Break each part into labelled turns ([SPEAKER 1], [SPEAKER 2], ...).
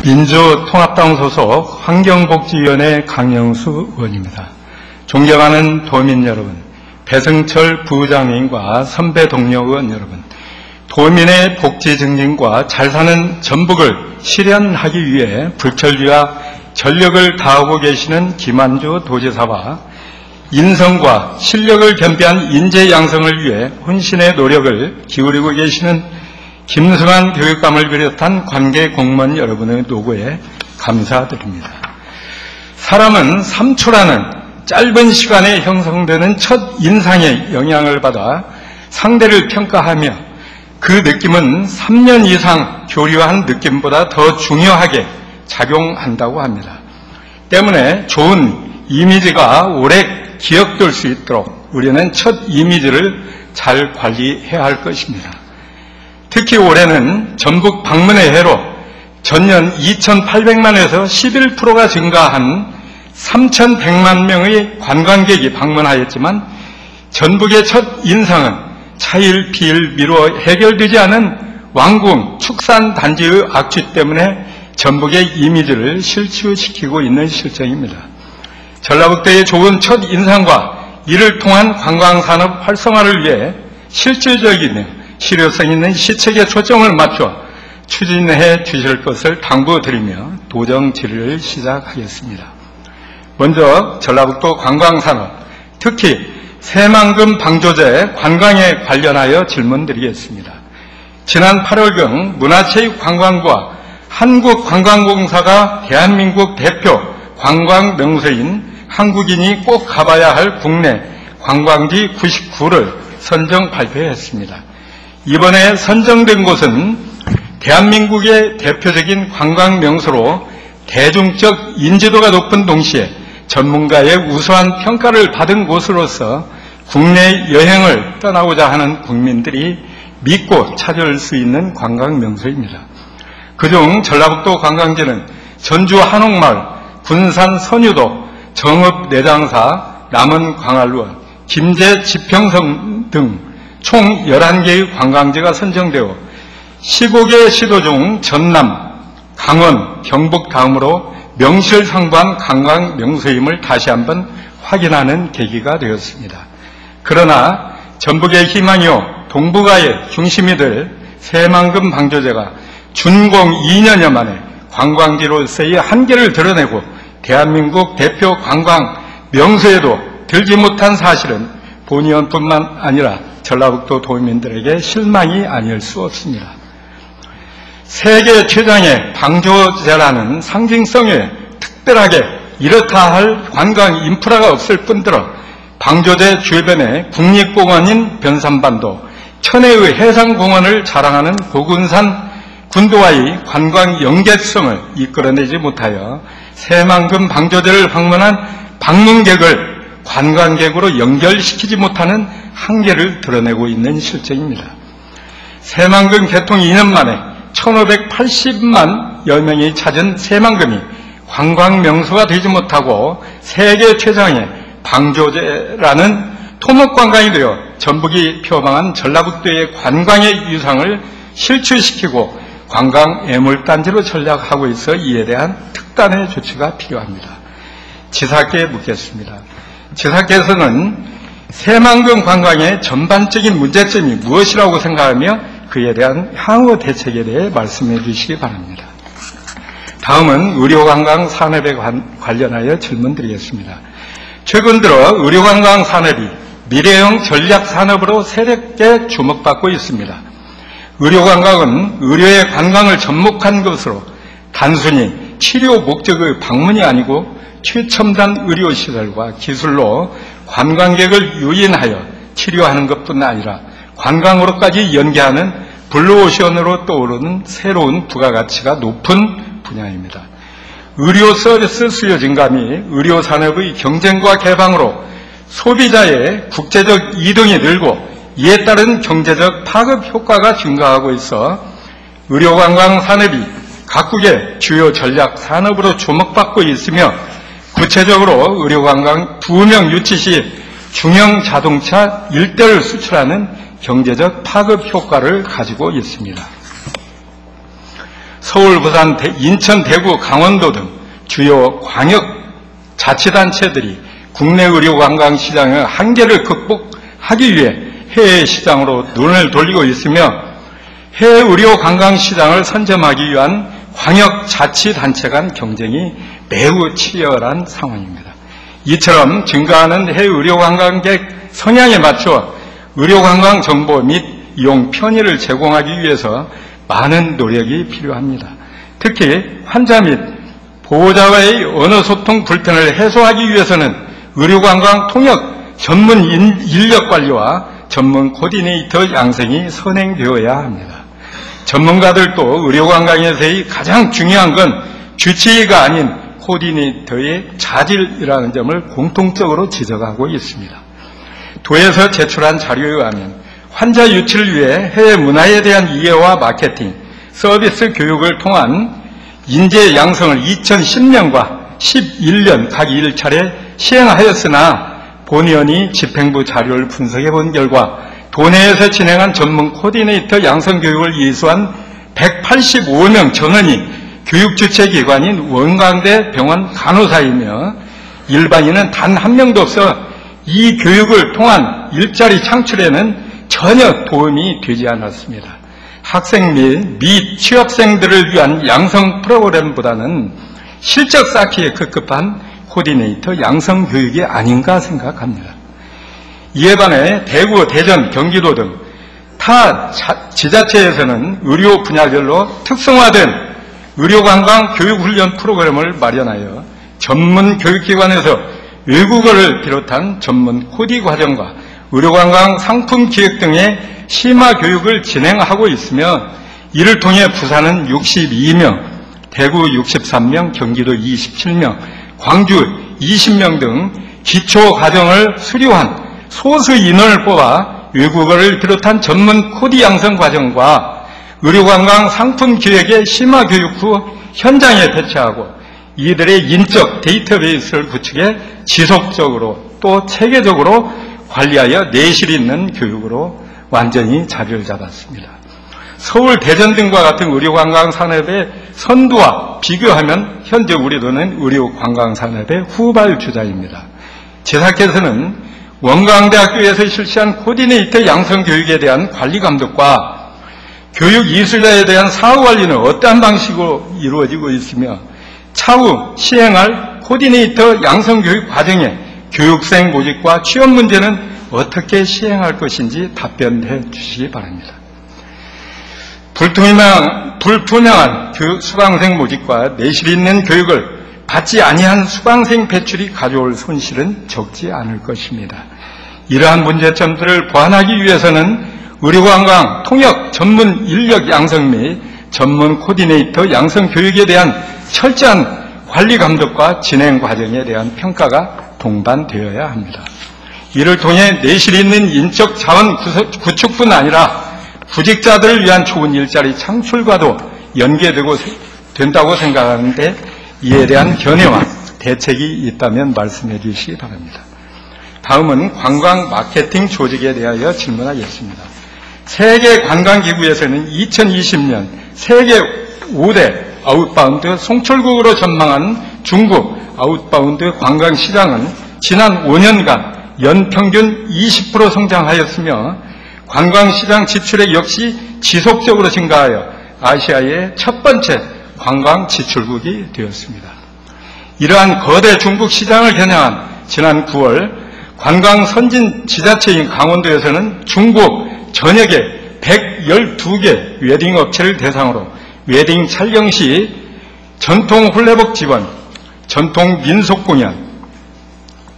[SPEAKER 1] 민주통합당 소속 환경복지위원회 강영수 의원입니다. 존경하는 도민 여러분, 배승철 부의장님과 선배 동료 의원 여러분, 도민의 복지 증진과 잘 사는 전북을 실현하기 위해 불철주야 전력을 다하고 계시는 김한주 도지사와 인성과 실력을 겸비한 인재 양성을 위해 혼신의 노력을 기울이고 계시는 김승환 교육감을 비롯한 관계 공무원 여러분의 노고에 감사드립니다. 사람은 3초라는 짧은 시간에 형성되는 첫 인상의 영향을 받아 상대를 평가하며 그 느낌은 3년 이상 교류한 느낌보다 더 중요하게 작용한다고 합니다. 때문에 좋은 이미지가 오래 기억될 수 있도록 우리는 첫 이미지를 잘 관리해야 할 것입니다. 특히 올해는 전북 방문의 해로 전년 2,800만에서 11%가 증가한 3,100만 명의 관광객이 방문하였지만 전북의 첫 인상은 차일 비일 미루어 해결되지 않은 왕궁 축산 단지의 악취 때문에 전북의 이미지를 실추시키고 있는 실정입니다. 전라북도의 좋은 첫 인상과 이를 통한 관광산업 활성화를 위해 실질적이며 실효성 있는 시책에 초점을 맞춰 추진해 주실 것을 당부드리며 도정 질의를 시작하겠습니다. 먼저 전라북도 관광산업, 특히 새만금 방조제 관광에 관련하여 질문드리겠습니다. 지난 8월경 문화체육관광부와 한국관광공사가 대한민국 대표 관광 명소인 한국인이 꼭 가봐야 할 국내 관광지 99를 선정 발표했습니다. 이번에 선정된 곳은 대한민국의 대표적인 관광 명소로 대중적 인지도가 높은 동시에 전문가의 우수한 평가를 받은 곳으로서 국내 여행을 떠나고자 하는 국민들이 믿고 찾아올 수 있는 관광 명소입니다. 그중 전라북도 관광지는 전주 한옥마을, 군산 선유도, 정읍 내장사, 남원 광활루원, 김제 지평성 등 총 11개의 관광지가 선정되어 15개 시도 중 전남, 강원, 경북 다음으로 명실상부한 관광 명소임을 다시 한번 확인하는 계기가 되었습니다. 그러나 전북의 희망이요 동북아의 중심이 될 새만금 방조제가 준공 2년여 만에 관광지로서의 한계를 드러내고 대한민국 대표 관광 명소에도 들지 못한 사실은 본의원뿐만 아니라 전라북도 도민들에게 실망이 아닐 수 없습니다. 세계 최장의 방조제라는 상징성에 특별하게 이렇다 할 관광 인프라가 없을 뿐더러 방조제 주변에 국립공원인 변산반도, 천혜의 해상공원을 자랑하는 고군산 군도와의 관광 연계성을 이끌어내지 못하여 새만금 방조제를 방문한 방문객을 관광객으로 연결시키지 못하는 한계를 드러내고 있는 실정입니다. 새만금 개통 2년 만에 1,580만여 명이 찾은 새만금이 관광명소가 되지 못하고 세계 최장의 방조제라는 토목관광이 되어 전북이 표방한 전라북도의 관광의 유상을 실추시키고 관광 애물단지로 전락하고 있어 이에 대한 특단의 조치가 필요합니다. 지사께 묻겠습니다. 지사께서는 새만금 관광의 전반적인 문제점이 무엇이라고 생각하며 그에 대한 향후 대책에 대해 말씀해 주시기 바랍니다. 다음은 의료관광 산업에 관련하여 질문드리겠습니다. 최근 들어 의료관광 산업이 미래형 전략산업으로 새롭게 주목받고 있습니다. 의료관광은 의료의 관광을 접목한 것으로 단순히 치료 목적의 방문이 아니고 최첨단 의료시설과 기술로 관광객을 유인하여 치료하는 것뿐 아니라 관광으로까지 연계하는 블루오션으로 떠오르는 새로운 부가가치가 높은 분야입니다. 의료 서비스 수요 증가 및 의료 산업의 경쟁과 개방으로 소비자의 국제적 이동이 늘고 이에 따른 경제적 파급 효과가 증가하고 있어 의료관광 산업이 각국의 주요 전략 산업으로 주목받고 있으며 구체적으로 의료관광 2명 유치 시 중형 자동차 1대를 수출하는 경제적 파급 효과를 가지고 있습니다. 서울, 부산, 인천, 대구, 강원도 등 주요 광역 자치단체들이 국내 의료 관광 시장의 한계를 극복하기 위해 해외 시장으로 눈을 돌리고 있으며 해외 의료 관광 시장을 선점하기 위한 광역 자치단체 간 경쟁이 매우 치열한 상황입니다. 이처럼 증가하는 해외 의료 관광객 성향에 맞춰 의료 관광 정보 및 이용 편의를 제공하기 위해서 많은 노력이 필요합니다. 특히 환자 및 보호자와의 언어 소통 불편을 해소하기 위해서는 의료관광 통역 전문 인력 관리와 전문 코디네이터 양성이 선행되어야 합니다. 전문가들도 의료관광에서의 가장 중요한 건 주치의가 아닌 코디네이터의 자질이라는 점을 공통적으로 지적하고 있습니다. 도에서 제출한 자료에 의하면 환자 유치를 위해 해외 문화에 대한 이해와 마케팅, 서비스 교육을 통한 인재 양성을 2010년과 11년 각 1차례 시행하였으나 본위원이 집행부 자료를 분석해 본 결과 도내에서 진행한 전문 코디네이터 양성 교육을 이수한 185명 전원이 교육 주체 기관인 원광대 병원 간호사이며 일반인은 단 한 명도 없어 이 교육을 통한 일자리 창출에는 전혀 도움이 되지 않았습니다. 학생 및 취업생들을 위한 양성 프로그램보다는 실적 쌓기에 급급한 코디네이터 양성 교육이 아닌가 생각합니다. 이에 반해 대구, 대전, 경기도 등 타 지자체에서는 의료 분야별로 특성화된 의료관광 교육훈련 프로그램을 마련하여 전문 교육기관에서 외국어를 비롯한 전문 코디 과정과 의료관광 상품 기획 등의 심화 교육을 진행하고 있으며 이를 통해 부산은 62명, 대구 63명, 경기도 27명, 광주 20명 등 기초 과정을 수료한 소수 인원을 뽑아 외국어를 비롯한 전문 코디 양성 과정과 의료관광 상품 기획의 심화 교육 후 현장에 배치하고 이들의 인적 데이터베이스를 구축해 지속적으로 또 체계적으로 관리하여 내실 있는 교육으로 완전히 자리를 잡았습니다. 서울, 대전 등과 같은 의료관광 산업의 선두와 비교하면 현재 우리 도는 의료관광 산업의 후발주자입니다. 제사께서는 원광대학교에서 실시한 코디네이터 양성 교육에 대한 관리 감독과 교육 이수자에 대한 사후 관리는 어떠한 방식으로 이루어지고 있으며 차후 시행할 코디네이터 양성 교육 과정에 교육생 모집과 취업 문제는 어떻게 시행할 것인지 답변해 주시기 바랍니다. 불투명한 수강생 모집과 내실 있는 교육을 받지 아니한 수강생 배출이 가져올 손실은 적지 않을 것입니다. 이러한 문제점들을 보완하기 위해서는 의료관광 통역 전문 인력 양성 및 전문 코디네이터 양성 교육에 대한 철저한 관리 감독과 진행 과정에 대한 평가가 동반되어야 합니다. 이를 통해 내실 있는 인적 자원 구축뿐 아니라 구직자들을 위한 좋은 일자리 창출과도 연계되고 된다고 생각하는데 이에 대한 견해와 대책이 있다면 말씀해 주시기 바랍니다. 다음은 관광 마케팅 조직에 대하여 질문하겠습니다. 세계관광기구에서는 2020년 세계 5대 아웃바운드 송출국으로 전망한 중국 아웃바운드 관광시장은 지난 5년간 연평균 20% 성장하였으며 관광시장 지출액 역시 지속적으로 증가하여 아시아의 첫 번째 관광 지출국이 되었습니다. 이러한 거대 중국 시장을 겨냥한 지난 9월 관광 선진 지자체인 강원도에서는 중국 전역에 112개 웨딩 업체를 대상으로 웨딩 촬영 시 전통 홀레복 지원, 전통 민속 공연,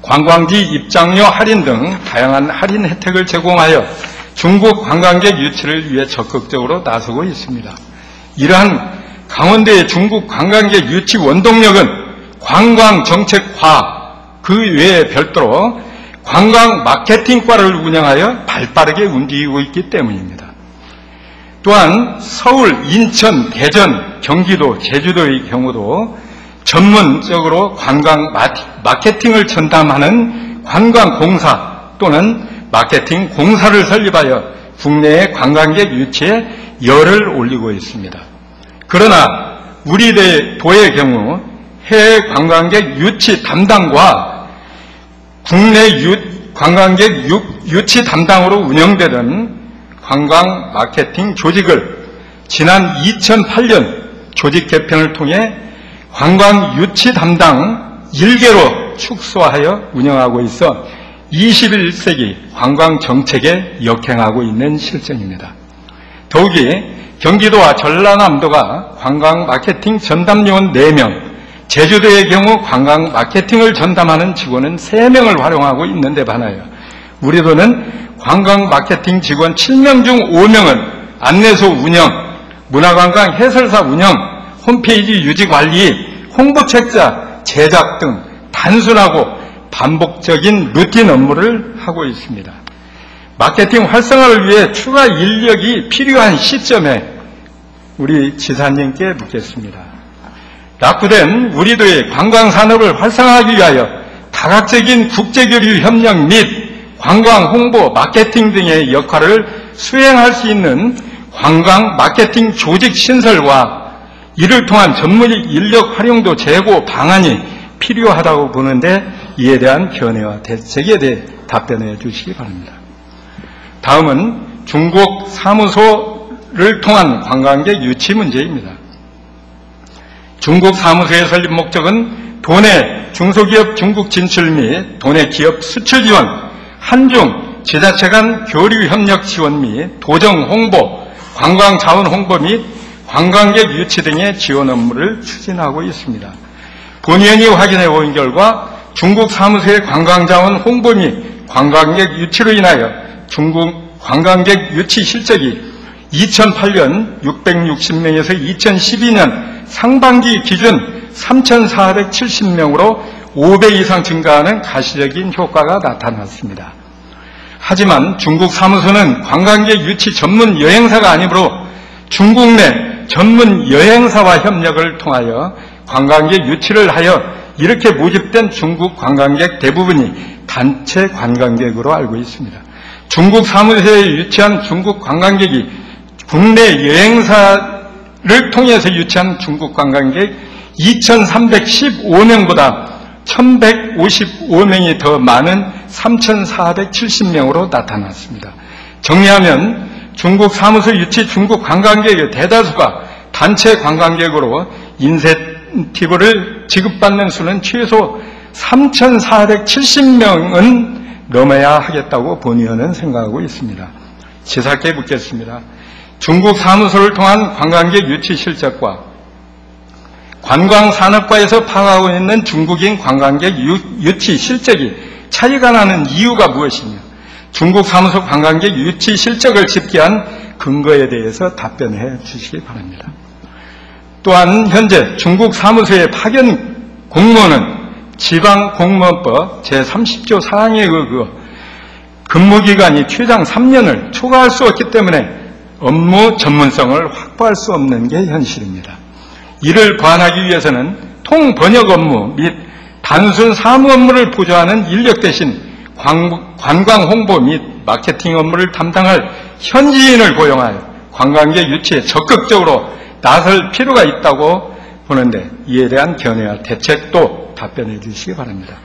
[SPEAKER 1] 관광지 입장료 할인 등 다양한 할인 혜택을 제공하여 중국 관광객 유치를 위해 적극적으로 나서고 있습니다. 이러한 강원도의 중국 관광객 유치 원동력은 관광정책과 그 외에 별도로 관광 마케팅과를 운영하여 발빠르게 움직이고 있기 때문입니다. 또한 서울, 인천, 대전, 경기도, 제주도의 경우도 전문적으로 관광 마케팅을 전담하는 관광공사 또는 마케팅 공사를 설립하여 국내의 관광객 유치에 열을 올리고 있습니다. 그러나 우리 도의 경우 해외 관광객 유치 담당과 국내 관광객 유치 담당으로 운영되던 관광 마케팅 조직을 지난 2008년 조직 개편을 통해 관광 유치 담당 1개로 축소하여 운영하고 있어 21세기 관광 정책에 역행하고 있는 실정입니다. 더욱이 경기도와 전라남도가 관광 마케팅 전담요원 4명, 제주도의 경우 관광 마케팅을 전담하는 직원은 3명을 활용하고 있는데 반하여 우리 도는 관광 마케팅 직원 7명 중 5명은 안내소 운영, 문화관광 해설사 운영, 홈페이지 유지 관리, 홍보책자 제작 등 단순하고 반복적인 루틴 업무를 하고 있습니다. 마케팅 활성화를 위해 추가 인력이 필요한 시점에 우리 지사님께 묻겠습니다. 낙후된 우리도의 관광산업을 활성화하기 위하여 다각적인 국제교류 협력 및 관광 홍보, 마케팅 등의 역할을 수행할 수 있는 관광 마케팅 조직 신설과 이를 통한 전문 인력 활용도 재고 방안이 필요하다고 보는데 이에 대한 견해와 대책에 대해 답변해 주시기 바랍니다. 다음은 중국 사무소를 통한 관광객 유치 문제입니다. 중국 사무소의 설립 목적은 도내 중소기업 중국 진출 및 도내 기업 수출 지원, 한중 지자체 간 교류 협력 지원 및 도정 홍보, 관광 자원 홍보 및 관광객 유치 등의 지원 업무를 추진하고 있습니다. 본위원이 확인해 본 결과 중국 사무소의 관광 자원 홍보 및 관광객 유치로 인하여 중국 관광객 유치 실적이 2008년 660명에서 2012년 상반기 기준 3,470명으로 5배 이상 증가하는 가시적인 효과가 나타났습니다. 하지만 중국 사무소는 관광객 유치 전문 여행사가 아니므로 중국 내 전문 여행사와 협력을 통하여 관광객 유치를 하여 이렇게 모집된 중국 관광객 대부분이 단체 관광객으로 알고 있습니다. 중국 사무소에 유치한 중국 관광객이 국내 여행사를 통해서 유치한 중국 관광객 2,315명보다 1,155명이 더 많은 3,470명으로 나타났습니다. 정리하면 중국 사무소 유치 중국 관광객의 대다수가 단체 관광객으로 인센티브를 지급받는 수는 최소 3,470명은 넘어야 하겠다고 본위원은 생각하고 있습니다. 지사께 묻겠습니다. 중국 사무소를 통한 관광객 유치 실적과 관광산업과에서 파악하고 있는 중국인 관광객 유치 실적이 차이가 나는 이유가 무엇이며 중국 사무소 관광객 유치 실적을 집계한 근거에 대해서 답변해 주시기 바랍니다. 또한 현재 중국 사무소의 파견 공무원은 지방공무원법 제30조 사항에 의거 근무기간이 최장 3년을 초과할 수 없기 때문에 업무 전문성을 확보할 수 없는 게 현실입니다. 이를 보완하기 위해서는 통번역 업무 및 단순 사무 업무를 보조하는 인력 대신 관광 홍보 및 마케팅 업무를 담당할 현지인을 고용하여 관광객 유치에 적극적으로 나설 필요가 있다고 보는데 이에 대한 견해와 대책도 답변해 주시기 바랍니다.